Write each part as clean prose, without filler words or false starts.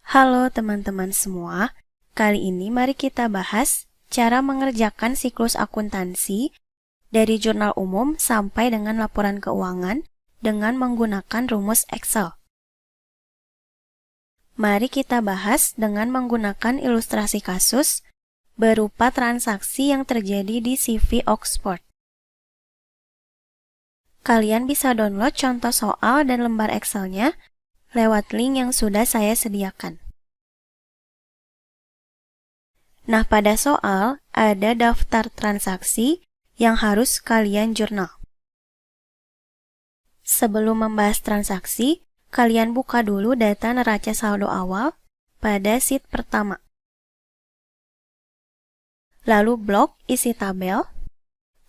Halo teman-teman semua, kali ini mari kita bahas cara mengerjakan siklus akuntansi dari jurnal umum sampai dengan laporan keuangan dengan menggunakan rumus Excel. Mari kita bahas dengan menggunakan ilustrasi kasus berupa transaksi yang terjadi di CV Oxford. Kalian bisa download contoh soal dan lembar Excel-nya lewat link yang sudah saya sediakan. Nah, pada soal ada daftar transaksi yang harus kalian jurnal. Sebelum membahas transaksi, kalian buka dulu data neraca saldo awal pada sheet pertama. Lalu blok isi tabel,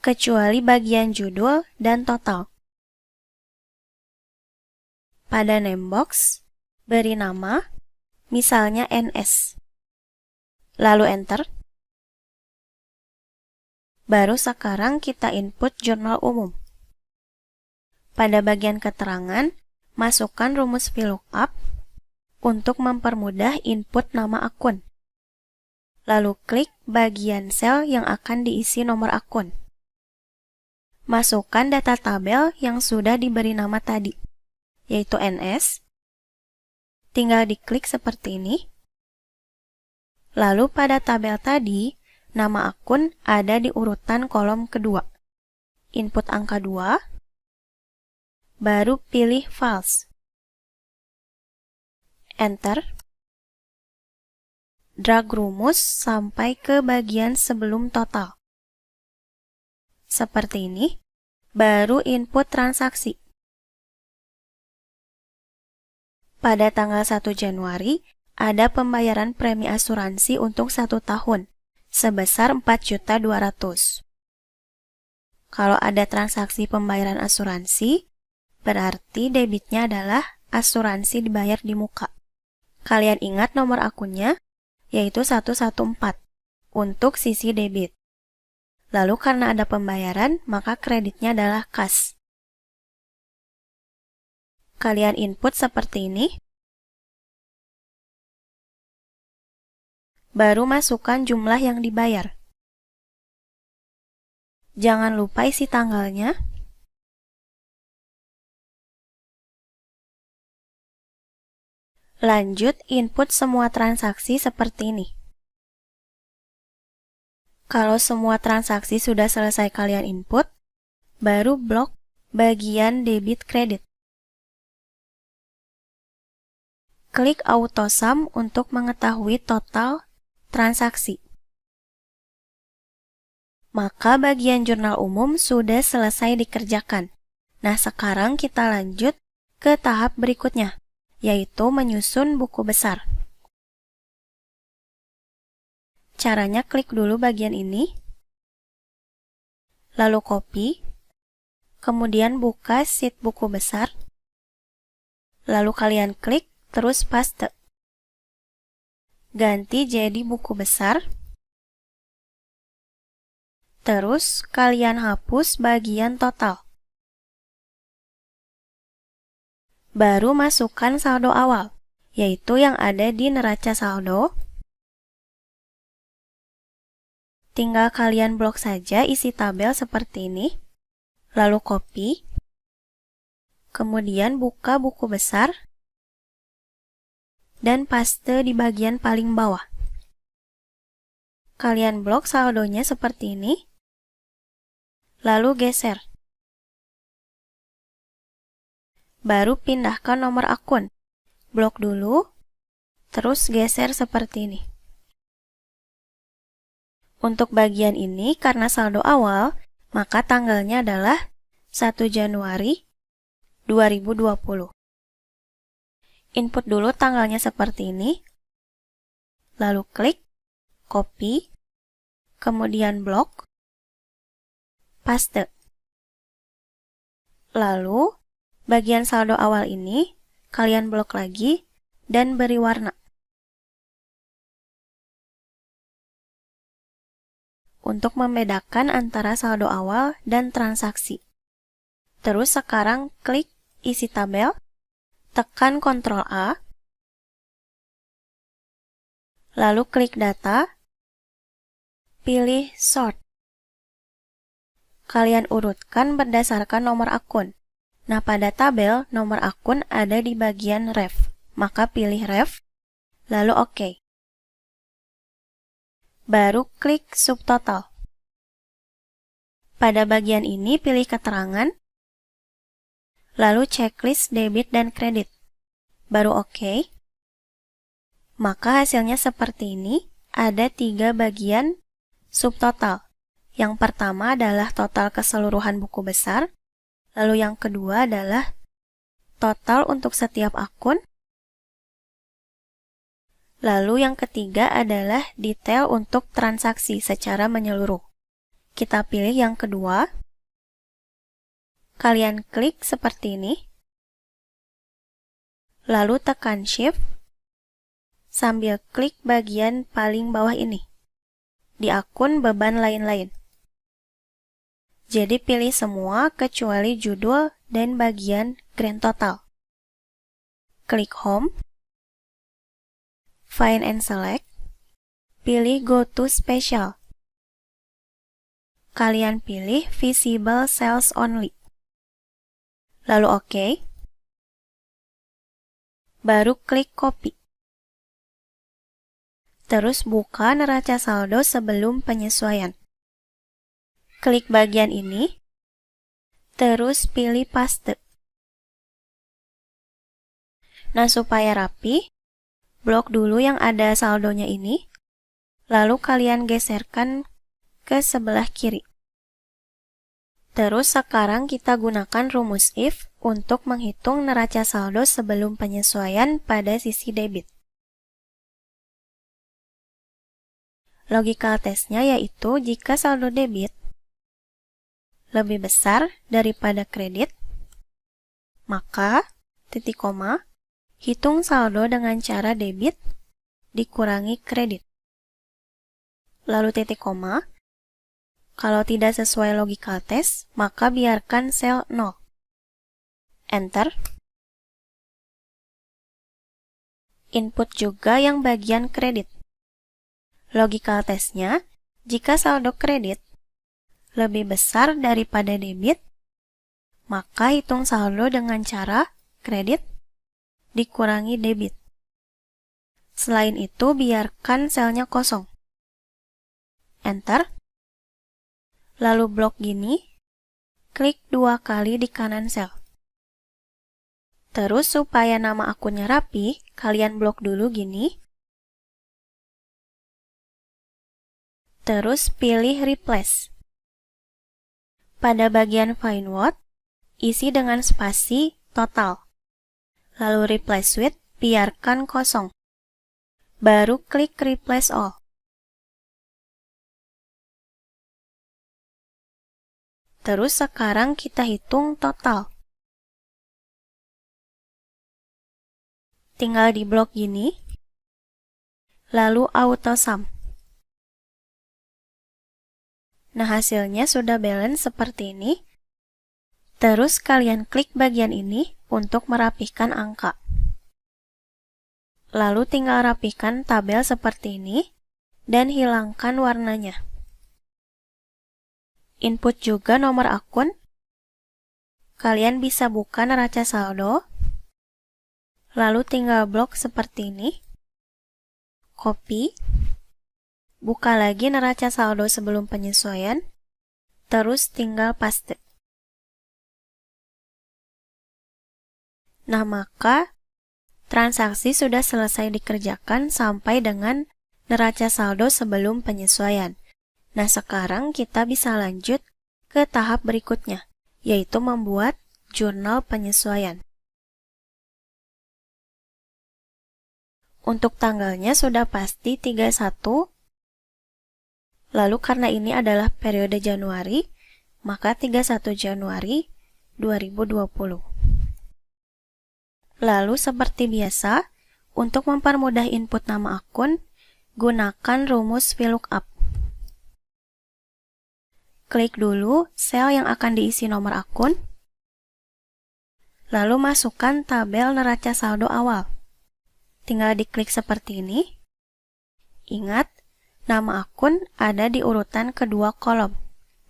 kecuali bagian judul dan total. Pada name box, beri nama, misalnya NS. Lalu enter. Baru sekarang kita input jurnal umum. Pada bagian keterangan, masukkan rumus VLOOKUP untuk mempermudah input nama akun. Lalu klik bagian sel yang akan diisi nomor akun. Masukkan data tabel yang sudah diberi nama tadi, yaitu NS. Tinggal diklik seperti ini. Lalu pada tabel tadi, nama akun ada di urutan kolom kedua. Input angka 2, baru pilih false. Enter. Drag rumus sampai ke bagian sebelum total. Seperti ini, baru input transaksi. Pada tanggal 1 Januari, ada pembayaran premi asuransi untuk 1 tahun, sebesar 4.200.000. Kalau ada transaksi pembayaran asuransi, berarti debitnya adalah asuransi dibayar di muka. Kalian ingat nomor akunnya, yaitu 114, untuk sisi debit. Lalu karena ada pembayaran, maka kreditnya adalah kas. Kalian input seperti ini. Baru masukkan jumlah yang dibayar. Jangan lupa isi tanggalnya. Lanjut input semua transaksi seperti ini. Kalau semua transaksi sudah selesai kalian input, baru blok bagian debit kredit. Klik auto sum untuk mengetahui total transaksi. Maka bagian jurnal umum sudah selesai dikerjakan. Nah, sekarang kita lanjut ke tahap berikutnya, yaitu menyusun buku besar. Caranya klik dulu bagian ini, lalu copy, kemudian buka sheet buku besar, lalu kalian klik, terus paste. Ganti jadi buku besar, terus kalian hapus bagian total. Baru masukkan saldo awal, yaitu yang ada di neraca saldo. Tinggal kalian blok saja isi tabel seperti ini, lalu copy, kemudian buka buku besar, dan paste di bagian paling bawah. Kalian blok saldonya seperti ini, lalu geser. Baru pindahkan nomor akun. Blok dulu, terus geser seperti ini. Untuk bagian ini, karena saldo awal, maka tanggalnya adalah 1 Januari 2020. Input dulu tanggalnya seperti ini, lalu klik, copy, kemudian blok, paste. Lalu, bagian saldo awal ini, kalian blok lagi, dan beri warna. Untuk membedakan antara saldo awal dan transaksi. Terus sekarang klik isi tabel, tekan Ctrl A, Lalu klik data, pilih sort. Kalian urutkan berdasarkan nomor akun. Nah, pada tabel, nomor akun ada di bagian ref. Maka pilih ref, lalu OK. Baru klik subtotal. Pada bagian ini pilih keterangan, lalu checklist debit dan kredit. Baru OK. Maka hasilnya seperti ini, ada 3 bagian subtotal. Yang pertama adalah total keseluruhan buku besar, lalu yang kedua adalah total untuk setiap akun, lalu yang ketiga adalah detail untuk transaksi secara menyeluruh. Kita pilih yang kedua, kalian klik seperti ini, lalu tekan Shift, sambil klik bagian paling bawah ini, di akun beban lain-lain. Jadi pilih semua kecuali judul dan bagian grand total. Klik Home, Find and Select, pilih Go to Special. Kalian pilih Visible Cells Only. Lalu OK. Baru klik Copy. Terus buka neraca saldo sebelum penyesuaian. Klik bagian ini, terus pilih paste. Nah, supaya rapi, blok dulu yang ada saldonya ini, lalu kalian geserkan ke sebelah kiri. Terus sekarang kita gunakan rumus if untuk menghitung neraca saldo sebelum penyesuaian pada sisi debit. Logical testnya yaitu jika saldo debit lebih besar daripada kredit, maka titik koma, hitung saldo dengan cara debit dikurangi kredit. Lalu titik koma, kalau tidak sesuai logical test, maka biarkan sel 0. Enter. Input juga yang bagian kredit. Logical testnya, jika saldo kredit lebih besar daripada debit, maka hitung saldo dengan cara kredit dikurangi debit. Selain itu, biarkan selnya kosong. Enter. Lalu blok gini, klik 2 kali di kanan sel. Terus supaya nama akunnya rapi, kalian blok dulu gini. Terus pilih Replace. Pada bagian Find What, isi dengan spasi total. Lalu Replace With, biarkan kosong. Baru klik Replace All. Terus sekarang kita hitung total. Tinggal di blok gini, lalu Auto Sum. Nah, hasilnya sudah balance seperti ini. Terus kalian klik bagian ini untuk merapihkan angka. Lalu tinggal rapihkan tabel seperti ini dan hilangkan warnanya. Input juga nomor akun. Kalian bisa buka neraca saldo. Lalu tinggal blok seperti ini. Copy. Buka lagi neraca saldo sebelum penyesuaian. Terus tinggal paste. Nah, maka transaksi sudah selesai dikerjakan sampai dengan neraca saldo sebelum penyesuaian. Nah, sekarang kita bisa lanjut ke tahap berikutnya, yaitu membuat jurnal penyesuaian. Untuk tanggalnya sudah pasti 31. Lalu karena ini adalah periode Januari, maka 31 Januari 2020. Lalu seperti biasa, untuk mempermudah input nama akun, gunakan rumus VLOOKUP. Klik dulu sel yang akan diisi nomor akun, lalu masukkan tabel neraca saldo awal. Tinggal diklik seperti ini. Ingat, nama akun ada di urutan kedua kolom.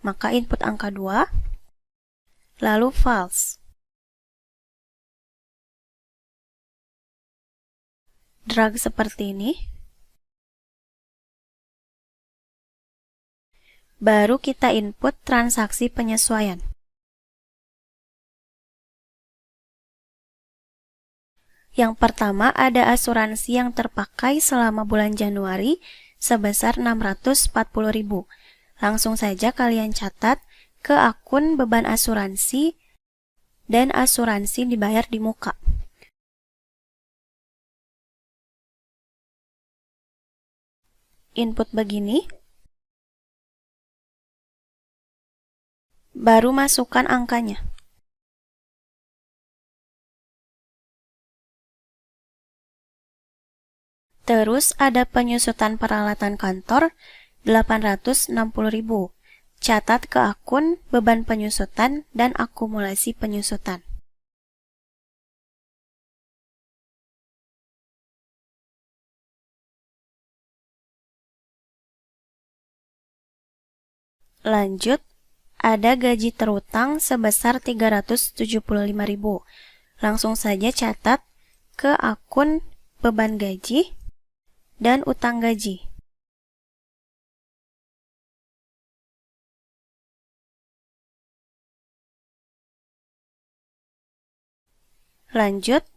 Maka input angka 2, lalu false. Drag seperti ini. Baru kita input transaksi penyesuaian. Yang pertama ada asuransi yang terpakai selama bulan Januari sebesar 640.000. Langsung saja kalian catat ke akun beban asuransi dan asuransi dibayar di muka. Input begini. Baru masukkan angkanya. Terus ada penyusutan peralatan kantor 860.000. Catat ke akun beban penyusutan dan akumulasi penyusutan. Lanjut, ada gaji terutang sebesar 375.000. Langsung saja catat ke akun beban gaji dan utang gaji. Lanjut,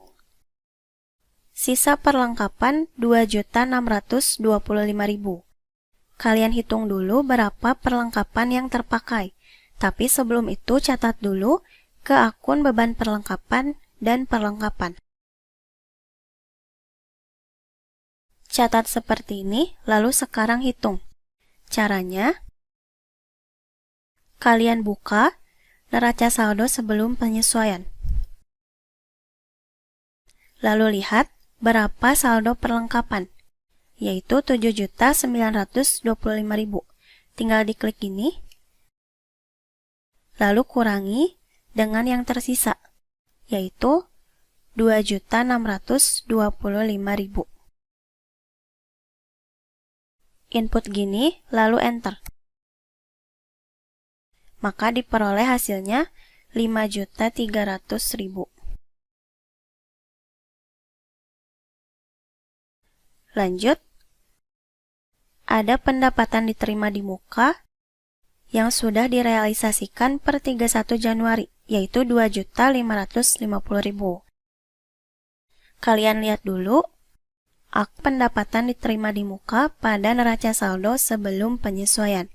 sisa perlengkapan 2.625.000. Kalian hitung dulu berapa perlengkapan yang terpakai. Tapi sebelum itu catat dulu ke akun beban perlengkapan dan perlengkapan. Catat seperti ini, lalu sekarang hitung. Caranya, kalian buka neraca saldo sebelum penyesuaian. Lalu lihat berapa saldo perlengkapan, yaitu 7.925.000. Tinggal diklik ini, lalu kurangi dengan yang tersisa, yaitu 2.625.000. Input gini, lalu enter. Maka diperoleh hasilnya 5.300.000. Lanjut, ada pendapatan diterima di muka yang sudah direalisasikan per 31 Januari, yaitu 2.550.000. Kalian lihat dulu, pendapatan diterima di muka pada neraca saldo sebelum penyesuaian.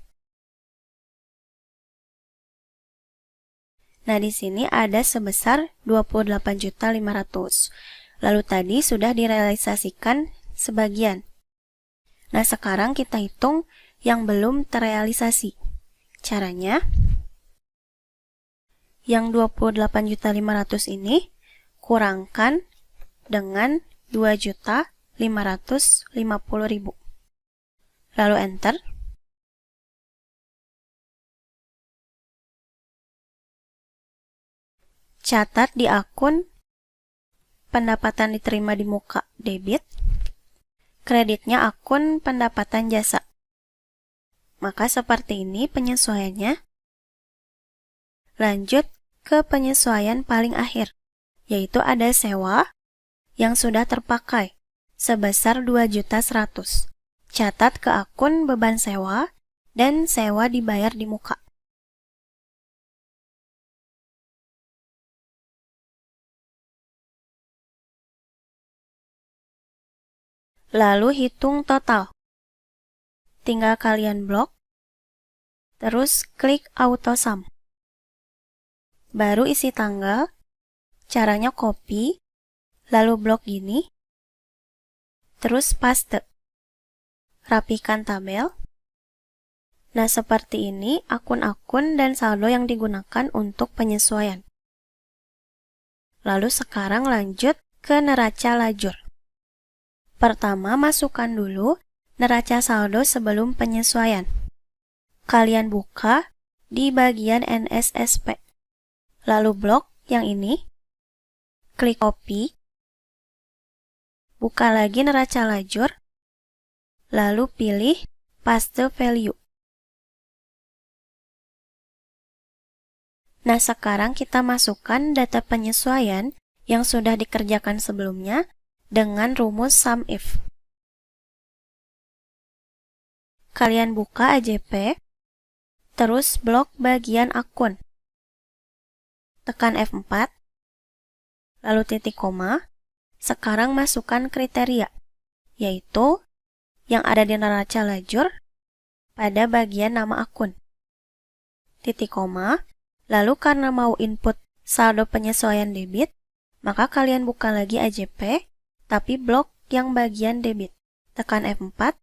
Nah, di sini ada sebesar 28.500.000. Lalu tadi sudah direalisasikan sebagian. Nah, sekarang kita hitung yang belum terrealisasi. Caranya, yang 28.500.000 ini kurangkan dengan 2.550.000. Lalu enter. Catat di akun pendapatan diterima di muka debit, kreditnya akun pendapatan jasa. Maka seperti ini penyesuaiannya. Lanjut ke penyesuaian paling akhir, yaitu ada sewa yang sudah terpakai sebesar 2.100.000. Catat ke akun beban sewa dan sewa dibayar di muka. Lalu hitung total. Tinggal kalian blok, terus klik auto sum. Baru isi tanggal, caranya copy, lalu blok gini, terus paste. Rapikan tabel. Nah, seperti ini akun-akun dan saldo yang digunakan untuk penyesuaian. Lalu sekarang lanjut ke neraca lajur. Pertama, masukkan dulu neraca saldo sebelum penyesuaian. Kalian buka di bagian NSSP. Lalu blok yang ini, klik copy, buka lagi neraca lajur, lalu pilih Paste Value. Nah, sekarang kita masukkan data penyesuaian yang sudah dikerjakan sebelumnya dengan rumus SUMIF. Kalian buka AJP, terus blok bagian akun. Tekan F4, lalu titik koma. Sekarang masukkan kriteria, yaitu yang ada di neraca lajur pada bagian nama akun. Titik koma, lalu karena mau input saldo penyesuaian debit, maka kalian buka lagi AJP, tapi blok yang bagian debit. Tekan F4,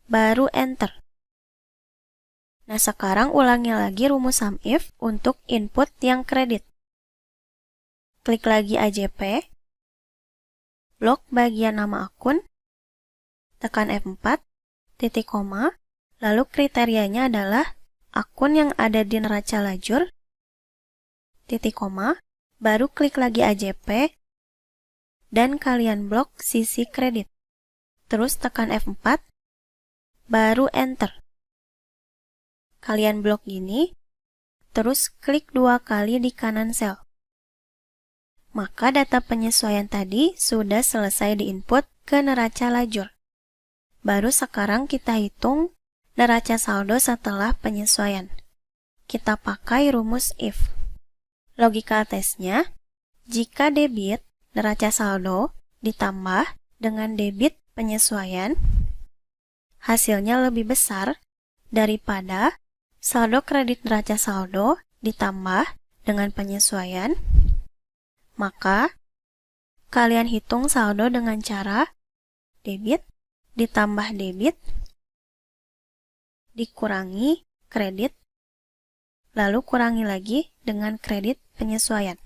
baru Enter. Nah, sekarang ulangi lagi rumus SUMIF untuk input yang kredit. Klik lagi AJP, blok bagian nama akun, tekan F4, titik koma, lalu kriterianya adalah akun yang ada di neraca lajur, titik koma, baru klik lagi AJP, dan kalian blok sisi kredit. Terus tekan F4, baru Enter. Kalian blok gini, terus klik 2 kali di kanan sel. Maka data penyesuaian tadi sudah selesai diinput ke neraca lajur. Baru sekarang kita hitung neraca saldo setelah penyesuaian. Kita pakai rumus IF. Logical testnya, jika debit neraca saldo ditambah dengan debit penyesuaian, hasilnya lebih besar daripada saldo kredit neraca saldo ditambah dengan penyesuaian, maka kalian hitung saldo dengan cara debit ditambah debit dikurangi kredit, lalu kurangi lagi dengan kredit penyesuaian.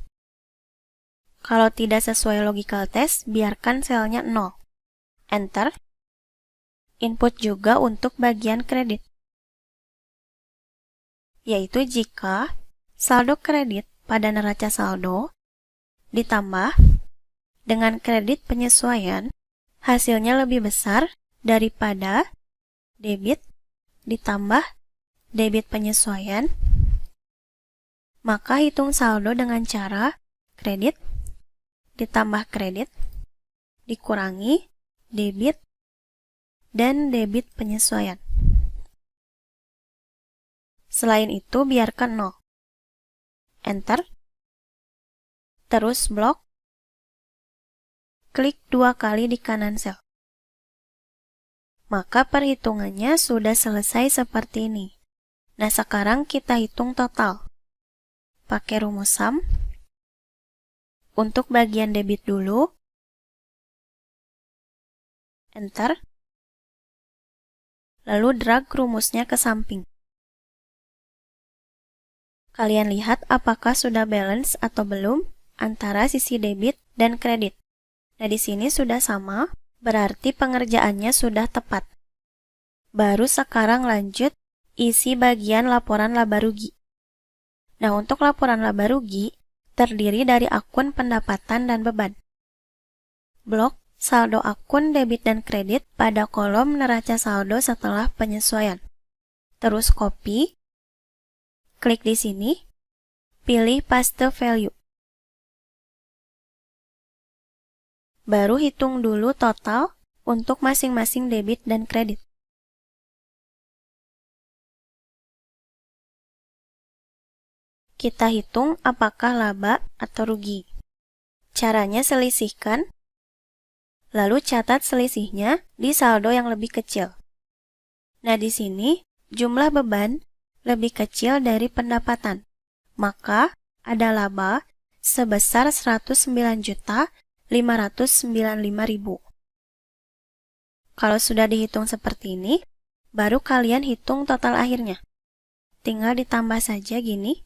Kalau tidak sesuai logical test, biarkan selnya 0. Enter. Input juga untuk bagian kredit, yaitu jika saldo kredit pada neraca saldo ditambah dengan kredit penyesuaian, hasilnya lebih besar daripada debit ditambah debit penyesuaian, maka hitung saldo dengan cara kredit ditambah kredit dikurangi debit dan debit penyesuaian. Selain itu, biarkan 0. Enter. Terus blok. Klik 2 kali di kanan sel. Maka perhitungannya sudah selesai seperti ini. Nah, sekarang kita hitung total. Pakai rumus SUM. Untuk bagian debit dulu. Enter. Lalu drag rumusnya ke samping. Kalian lihat apakah sudah balance atau belum antara sisi debit dan kredit. Nah, di sini sudah sama, berarti pengerjaannya sudah tepat. Baru sekarang lanjut isi bagian laporan laba rugi. Nah, untuk laporan laba rugi terdiri dari akun pendapatan dan beban. Blok saldo akun debit dan kredit pada kolom neraca saldo setelah penyesuaian. Terus copy, klik di sini, pilih paste value. Baru hitung dulu total untuk masing-masing debit dan kredit. Kita hitung apakah laba atau rugi. Caranya selisihkan, lalu catat selisihnya di saldo yang lebih kecil. Nah, di sini jumlah beban lebih kecil dari pendapatan. Maka ada laba sebesar 109.595.000. Kalau sudah dihitung seperti ini, baru kalian hitung total akhirnya. Tinggal ditambah saja gini.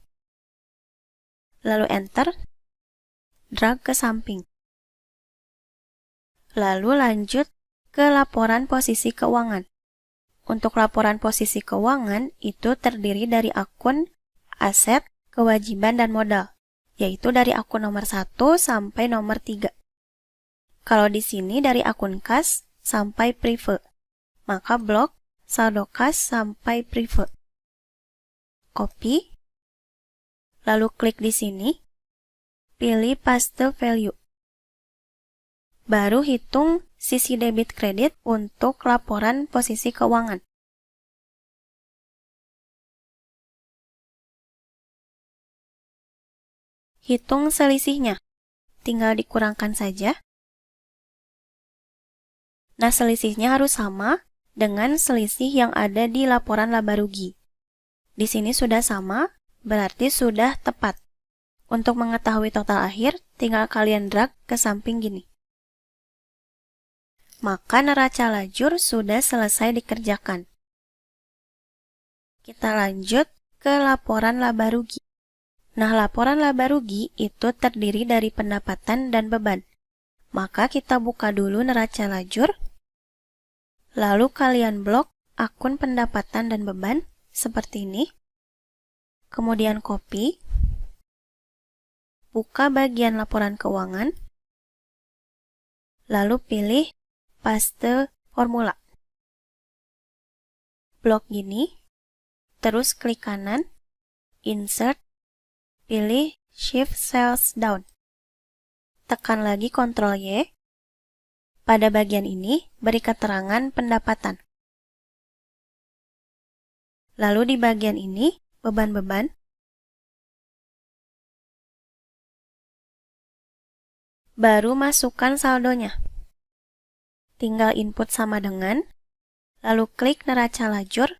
Lalu enter, drag ke samping. Lalu lanjut ke laporan posisi keuangan. Untuk laporan posisi keuangan itu terdiri dari akun, aset, kewajiban, dan modal, yaitu dari akun nomor 1 sampai nomor 3. Kalau di sini dari akun kas sampai prefer. Maka blok saldo kas sampai prefer. Copy. Lalu klik di sini. Pilih paste value. Baru hitung sisi debit kredit untuk laporan posisi keuangan. Hitung selisihnya. Tinggal dikurangkan saja. Nah, selisihnya harus sama dengan selisih yang ada di laporan laba rugi. Di sini sudah sama, berarti sudah tepat. Untuk mengetahui total akhir, tinggal kalian drag ke samping gini. Maka neraca lajur sudah selesai dikerjakan. Kita lanjut ke laporan laba rugi. Nah, laporan laba rugi itu terdiri dari pendapatan dan beban. Maka kita buka dulu neraca lajur. Lalu kalian blok akun pendapatan dan beban seperti ini. Kemudian copy. Buka bagian laporan keuangan. Lalu pilih paste formula. Blok gini. Terus klik kanan. Insert. Pilih Shift Cells Down. Tekan lagi Ctrl Y. Pada bagian ini, beri keterangan pendapatan. Lalu di bagian ini, beban-beban. Baru masukkan saldonya. Tinggal input sama dengan, lalu klik neraca lajur,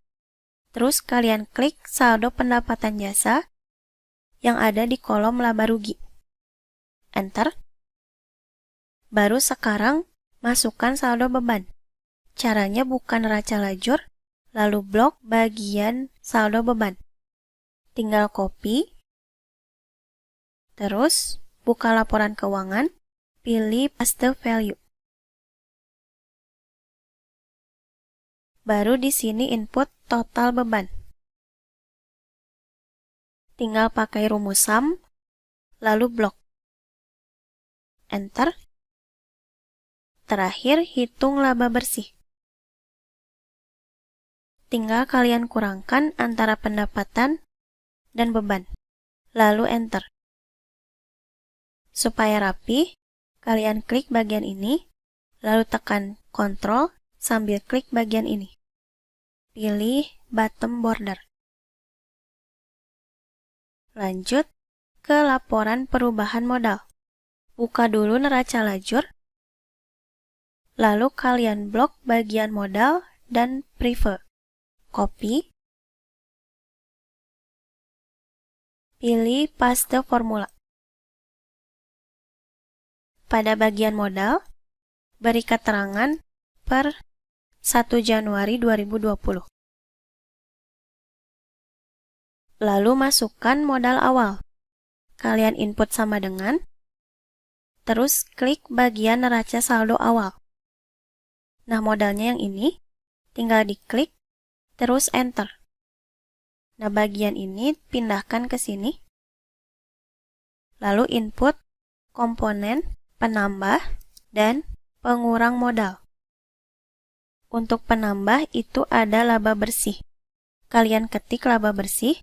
terus kalian klik saldo pendapatan jasa yang ada di kolom laba rugi. Enter. Baru sekarang masukkan saldo beban. Caranya buka neraca lajur, lalu blok bagian saldo beban. Tinggal copy. Terus buka laporan keuangan, pilih paste value. Baru di sini input total beban. Tinggal pakai rumus sum, lalu blok. Enter. Terakhir, hitung laba bersih. Tinggal kalian kurangkan antara pendapatan dan beban. Lalu enter. Supaya rapi, kalian klik bagian ini, lalu tekan Ctrl sambil klik bagian ini. Pilih bottom border. Lanjut ke laporan perubahan modal. Buka dulu neraca lajur. Lalu kalian blok bagian modal dan prefer. Copy. Pilih paste formula. Pada bagian modal, beri keterangan per 1 Januari 2020. Lalu masukkan modal awal. Kalian input sama dengan, terus klik bagian neraca saldo awal. Nah, modalnya yang ini, tinggal diklik, terus enter. Nah, bagian ini pindahkan ke sini. Lalu input komponen penambah dan pengurang modal. Untuk penambah itu ada laba bersih. Kalian ketik laba bersih,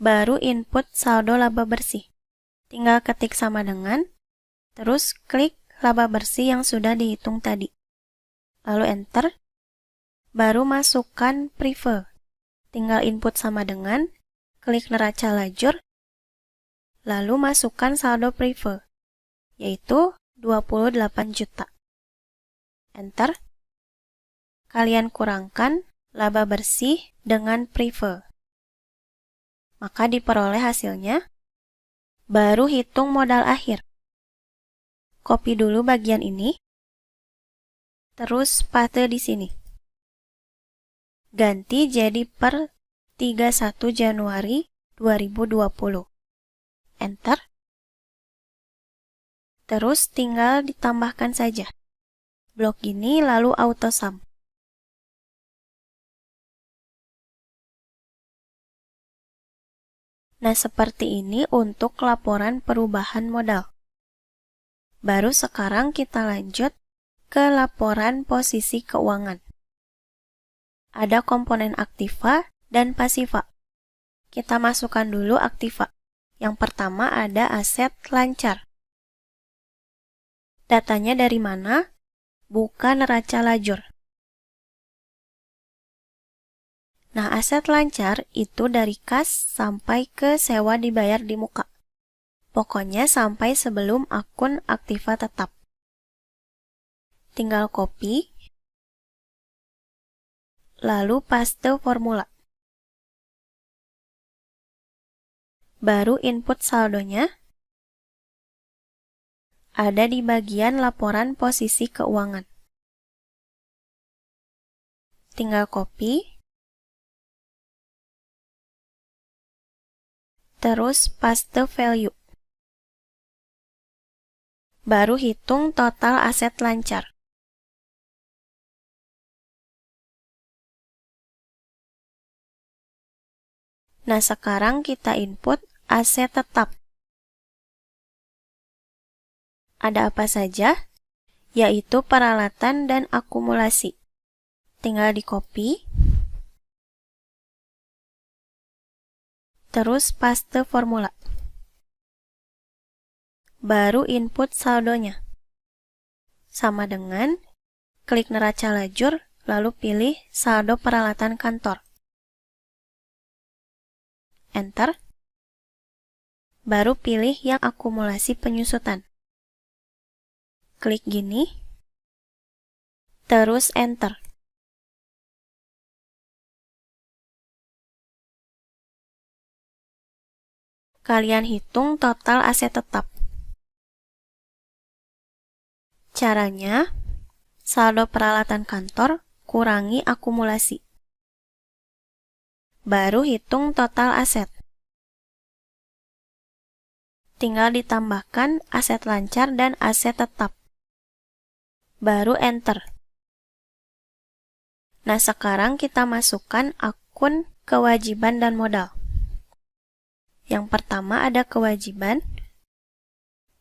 baru input saldo laba bersih. Tinggal ketik sama dengan, terus klik laba bersih yang sudah dihitung tadi. Lalu enter, baru masukkan prefer. Tinggal input sama dengan, klik neraca lajur, lalu masukkan saldo prefer, yaitu 28 juta. Enter. Kalian kurangkan laba bersih dengan prefer. Maka diperoleh hasilnya. Baru hitung modal akhir. Copy dulu bagian ini. Terus paste di sini. Ganti jadi per 31 Januari 2020. Enter. Terus tinggal ditambahkan saja. Blok ini lalu auto sum. Nah, seperti ini untuk laporan perubahan modal. Baru sekarang kita lanjut ke laporan posisi keuangan. Ada komponen aktiva dan pasiva. Kita masukkan dulu aktiva. Yang pertama ada aset lancar. Datanya dari mana? Buka neraca lajur. Nah, aset lancar itu dari kas sampai ke sewa dibayar di muka. Pokoknya sampai sebelum akun aktiva tetap. Tinggal copy, lalu paste formula. Baru input saldonya. Ada di bagian laporan posisi keuangan. Tinggal copy. Terus paste value. Baru hitung total aset lancar. Nah, sekarang kita input aset tetap. Ada apa saja? Yaitu peralatan dan akumulasi. Tinggal di copy. Terus paste formula. Baru input saldonya. Sama dengan klik neraca lajur, lalu pilih saldo peralatan kantor. Enter. Baru pilih yang akumulasi penyusutan. Klik gini. Terus enter. Kalian hitung total aset tetap. Caranya, saldo peralatan kantor kurangi akumulasi. Baru hitung total aset. Tinggal ditambahkan aset lancar dan aset tetap. Baru enter. Nah, sekarang kita masukkan akun kewajiban dan modal. Yang pertama ada kewajiban,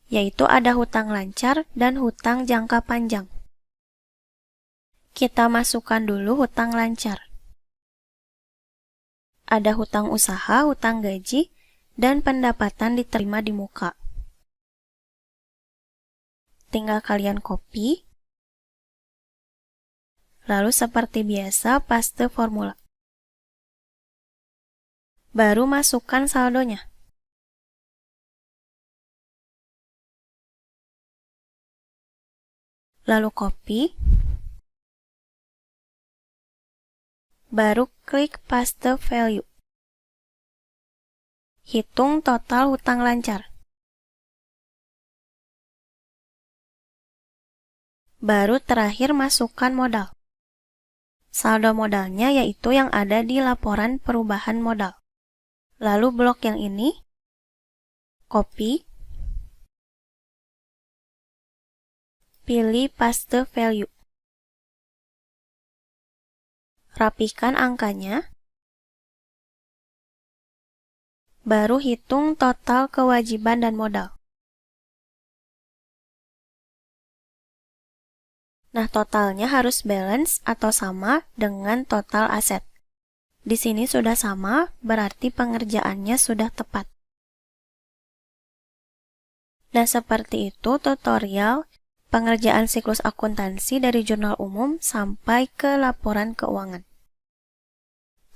yaitu ada hutang lancar dan hutang jangka panjang. Kita masukkan dulu hutang lancar. Ada hutang usaha, hutang gaji, dan pendapatan diterima di muka. Tinggal kalian copy. Lalu seperti biasa paste formula. Baru masukkan saldonya. Lalu copy. Baru klik paste value. Hitung total hutang lancar. Baru terakhir masukkan modal. Saldo modalnya yaitu yang ada di laporan perubahan modal. Lalu blok yang ini, copy, pilih paste value. Rapikan angkanya, baru hitung total kewajiban dan modal. Nah, totalnya harus balance atau sama dengan total aset. Di sini sudah sama, berarti pengerjaannya sudah tepat. Nah, seperti itu tutorial pengerjaan siklus akuntansi dari jurnal umum sampai ke laporan keuangan.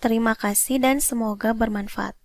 Terima kasih dan semoga bermanfaat.